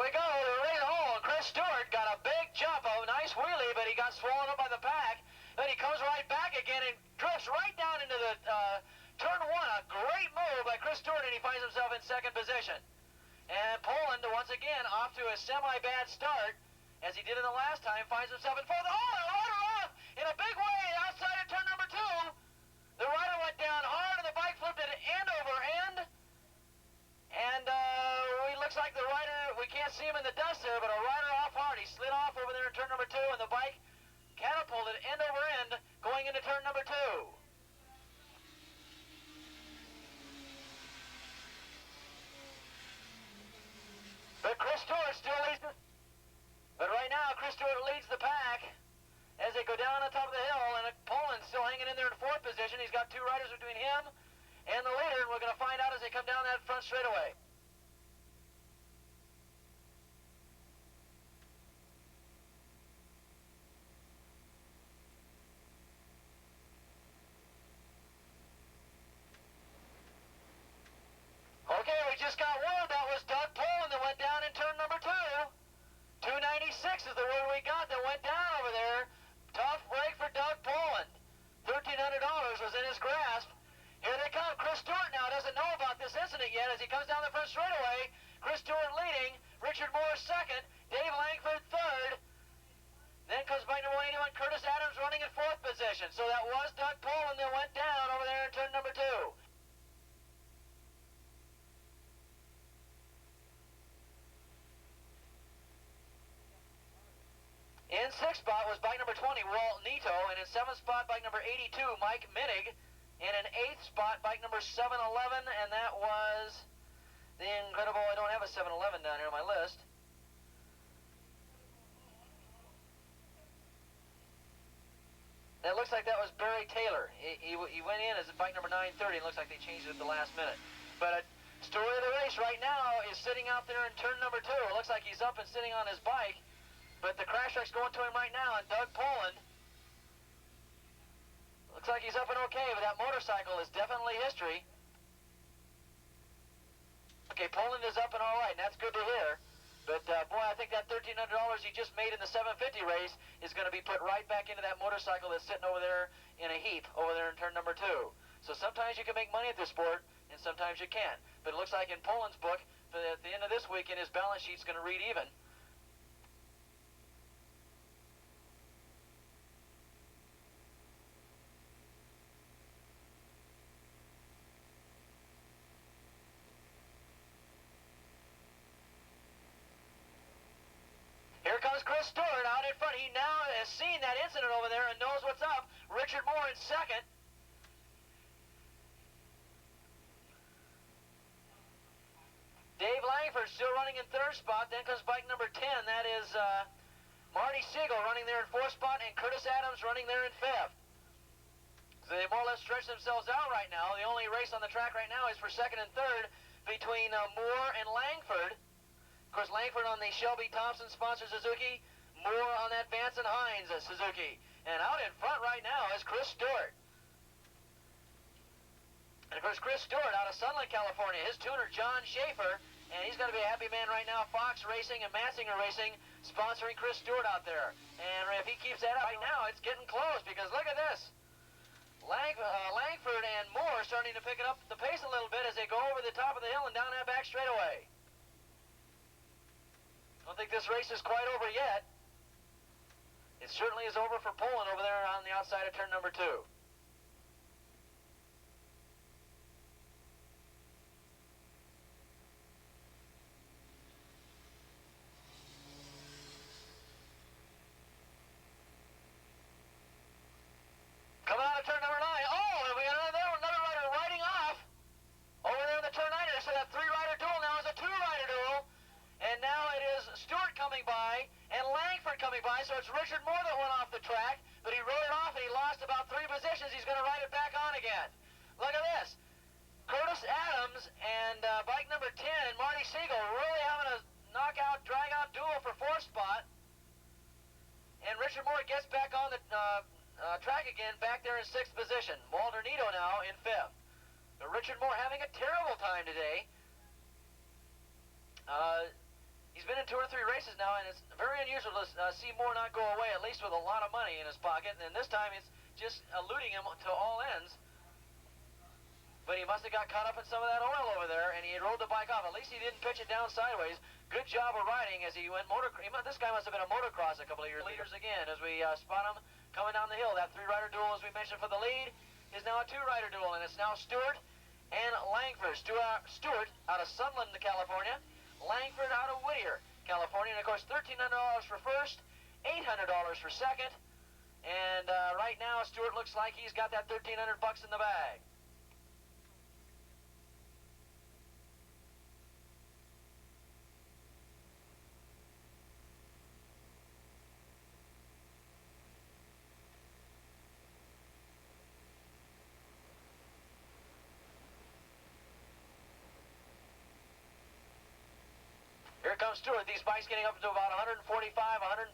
we go. They're ready to hold. Chris Stewart got a big jump. A nice wheelie, but he got swallowed up by the pack. Then he comes right back again and drifts right down into the turn one. A great move by Chris Stewart, and he finds himself in second position. And Poland, once again, off to a semi-bad start, as he did in the last time, finds himself in fourth. Oh, the rider off in a big way outside of turn number 2. The rider went down hard, and the bike flipped it end over end. And it looks like the rider, we can't see him in the dust there, but a rider off hard. He slid off over there in turn number 2, and the bike catapulted end over end going into turn number 2. But Chris Stewart still leads. But right now, Chris Stewart leads the pack as they go down on top of the hill, and Poland's still hanging in there in fourth position. He's got 2 riders between him and the leader, and we're going to find out as they come down that front straightaway. Okay, we just got word that was Doug Poland that went down in turn number 2. 296 is the word we got that went down over there. Tough break for Doug Poland. $1,300 was in his grasp. Here they come. Chris Stewart now doesn't know about this incident yet as he comes down the front straightaway. Chris Stewart leading. Richard Moore second. Dave Langford third. Then comes bike number 181, Curtis Adams running in fourth position. So that was Doug Poland that went down over there in turn number 2. In 6th spot was bike number 20, Walt Nito, and in 7th spot, bike number 82, Mike Minnig, and in 8th spot, bike number 711, and that was the incredible, I don't have a 711 down here on my list. That looks like that was Barry Taylor. He went in as bike number 930, and looks like they changed it at the last minute. But story of the race right now is sitting out there in turn number 2. It looks like he's up and sitting on his bike. But the crash wreck's going to him right now, and Doug Poland looks like he's up and okay, but that motorcycle is definitely history. Okay, Poland is up and all right, and that's good to hear. But boy, I think that $1,300 he just made in the 750 race is going to be put right back into that motorcycle that's sitting over there in a heap over there in turn number 2. So sometimes you can make money at this sport, and sometimes you can't. But it looks like in Poland's book, at the end of this weekend, his balance sheet's going to read even. Here comes Chris Stewart out in front. He now has seen that incident over there and knows what's up. Richard Moore in second. Dave Langford still running in 3rd spot. Then comes bike number 10. That is Marty Siegel running there in 4th spot, and Curtis Adams running there in 5th. So they more or less stretch themselves out right now. The only race on the track right now is for 2nd and 3rd between Moore and Langford. Of course, Langford on the Shelby Thompson sponsored Suzuki, Moore on that Vance and Hines Suzuki. And out in front right now is Chris Stewart. And of course, Chris Stewart out of Sunland, California, his tuner John Schaefer, and he's going to be a happy man right now. Fox Racing and Massinger Racing sponsoring Chris Stewart out there. And if he keeps that up right now, it's getting close, because look at this. Langford and Moore starting to pick it up the pace a little bit as they go over the top of the hill and down that back straightaway. I don't think this race is quite over yet. It certainly is over for Poland over there on the outside of turn number 2. Coming out of turn number 9. Oh, and we got another rider riding off over there in the turn 9. So that 3-rider duel now is a 2-rider duel. And now it is Stewart coming by and Langford coming by, so it's Richard Moore that went off the track, but he rode it off and he lost about 3 positions. He's going to ride it back on again. Look at this. Curtis Adams and bike number 10, Marty Siegel, really having a knockout, drag-out duel for 4th spot. And Richard Moore gets back on the track again, back there in 6th position. Walter Nito now in 5th. But Richard Moore having a terrible time today. He's been in 2 or 3 races now, and it's very unusual to see Moore not go away, at least with a lot of money in his pocket. And this time it's just eluding him to all ends. But he must have got caught up in some of that oil over there, and he rolled the bike off. At least he didn't pitch it down sideways. Good job of riding as he went this guy must have been a motocross a couple of years leaders again as we spot him coming down the hill. That 3-rider duel, as we mentioned, for the lead is now a 2-rider duel, and it's now Stewart and Langford. Stewart out of Sunland, California. Langford out of Whittier, California. And of course, $1,300 for first, $800 for second. And right now, Stewart looks like he's got that $1,300 in the bag. Here comes Stewart. These bikes getting up to about 145, 150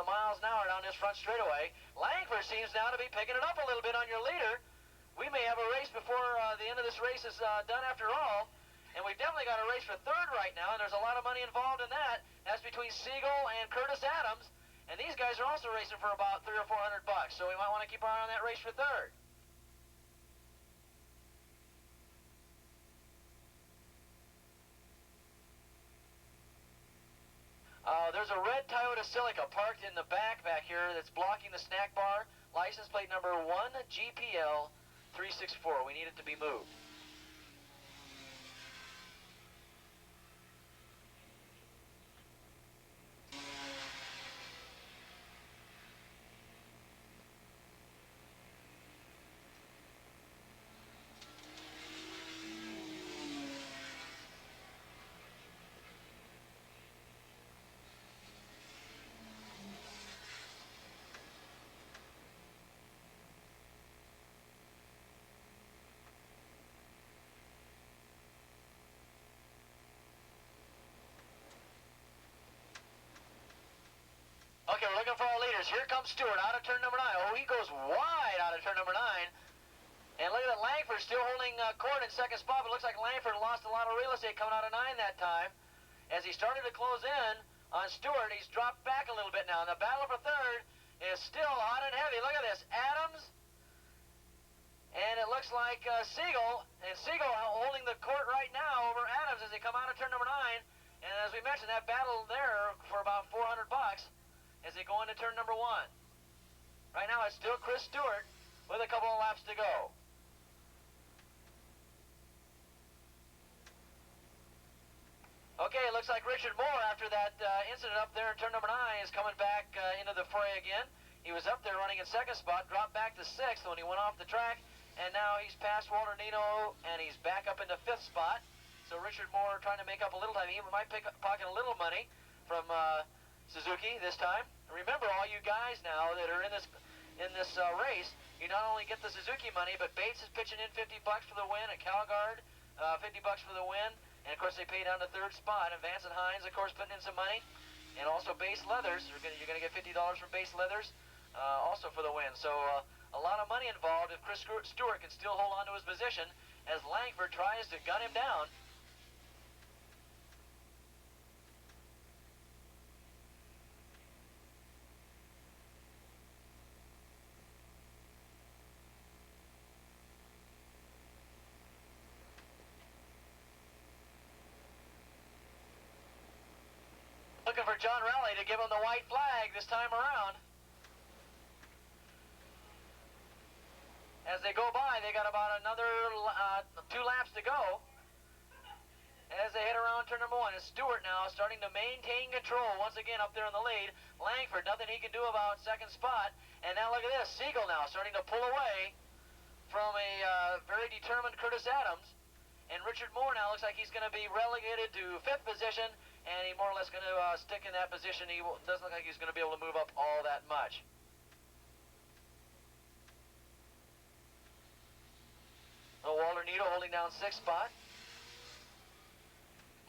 miles an hour down this front straightaway. Langford seems now to be picking it up a little bit on your leader. We may have a race before the end of this race is done after all. And we've definitely got a race for third right now, and there's a lot of money involved in that. That's between Siegel and Curtis Adams. And these guys are also racing for about $300 or $400. So we might want to keep our eye on that race for third. There's a red Toyota Celica parked in the back here that's blocking the snack bar. License plate number 1GPL364. We need it to be moved. Okay, we're looking for our leaders. Here comes Stewart out of turn number 9. Oh, he goes wide out of turn number 9. And look at that, Langford still holding court in second spot, but it looks like Langford lost a lot of real estate coming out of 9 that time. As he started to close in on Stewart, he's dropped back a little bit now. And the battle for third is still hot and heavy. Look at this, Adams. And it looks like Siegel, and Siegel holding the court right now over Adams as they come out of turn number 9. And as we mentioned, that battle there for about $400 as they go into turn number 1. Right now it's still Chris Stewart with a couple of laps to go. Okay, it looks like Richard Moore, after that incident up there in turn number 9, is coming back into the fray again. He was up there running in second spot, dropped back to 6th when he went off the track, and now he's past Walter Nino, and he's back up into 5th spot. So Richard Moore trying to make up a little time. He might pocket a little money from Suzuki this time. Remember, all you guys now that are in this race, you not only get the Suzuki money, but Bates is pitching in $50 for the win at Calgard, $50 for the win, and of course they pay down to 3rd spot. And Vance and Hines, of course, putting in some money, and also Base Leathers. You're gonna get $50 from Base Leathers, also for the win. So a lot of money involved if Chris Stewart can still hold on to his position as Langford tries to gun him down. Looking for John Raleigh to give him the white flag this time around. As they go by, they got about another 2 laps to go. As they head around turn number 1, it's Stewart now starting to maintain control once again up there in the lead. Langford, nothing he can do about 2nd spot. And now look at this, Siegel now starting to pull away from a very determined Curtis Adams. And Richard Moore now looks like he's going to be relegated to 5th position, and he's more or less going to stick in that position. He doesn't look like he's going to be able to move up all that much. Walter Nito holding down 6th spot.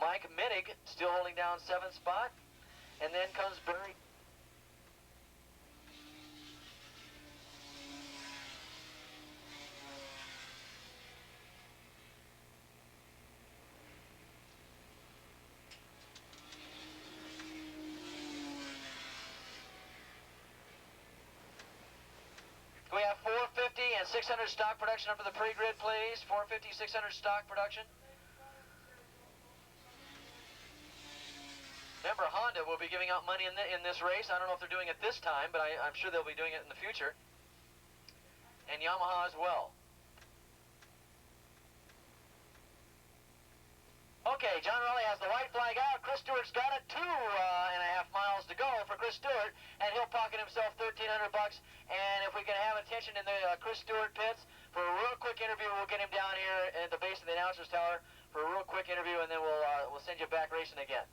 Mike Minnig still holding down 7th spot. And then comes Barry. Can we have 450 and 600 stock production up for the pre-grid, please? 450, 600 stock production. Remember, Honda will be giving out money in this race. I don't know if they're doing it this time, but I'm sure they'll be doing it in the future. And Yamaha as well. Okay, John Raleigh has the white flag out. Chris Stewart's got it. 2.5 miles to go for Chris Stewart, and he'll pocket himself $1,300 bucks. And if we can have attention in the Chris Stewart pits for a real quick interview, we'll get him down here at the base of the announcer's tower for a real quick interview, and then we'll send you back racing again.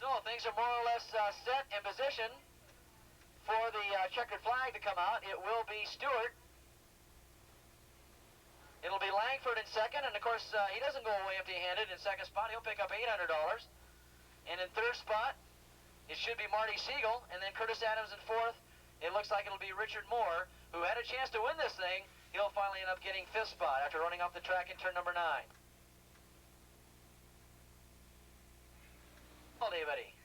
So things are more or less set in position for the checkered flag to come out. It will be Stewart. It'll be Langford in second, and of course he doesn't go away empty-handed. In second spot, he'll pick up $800. And in third spot, it should be Marty Siegel, and then Curtis Adams in fourth. It looks like it'll be Richard Moore, who had a chance to win this thing. He'll finally end up getting fifth spot after running off the track in turn number 9. Well, everybody.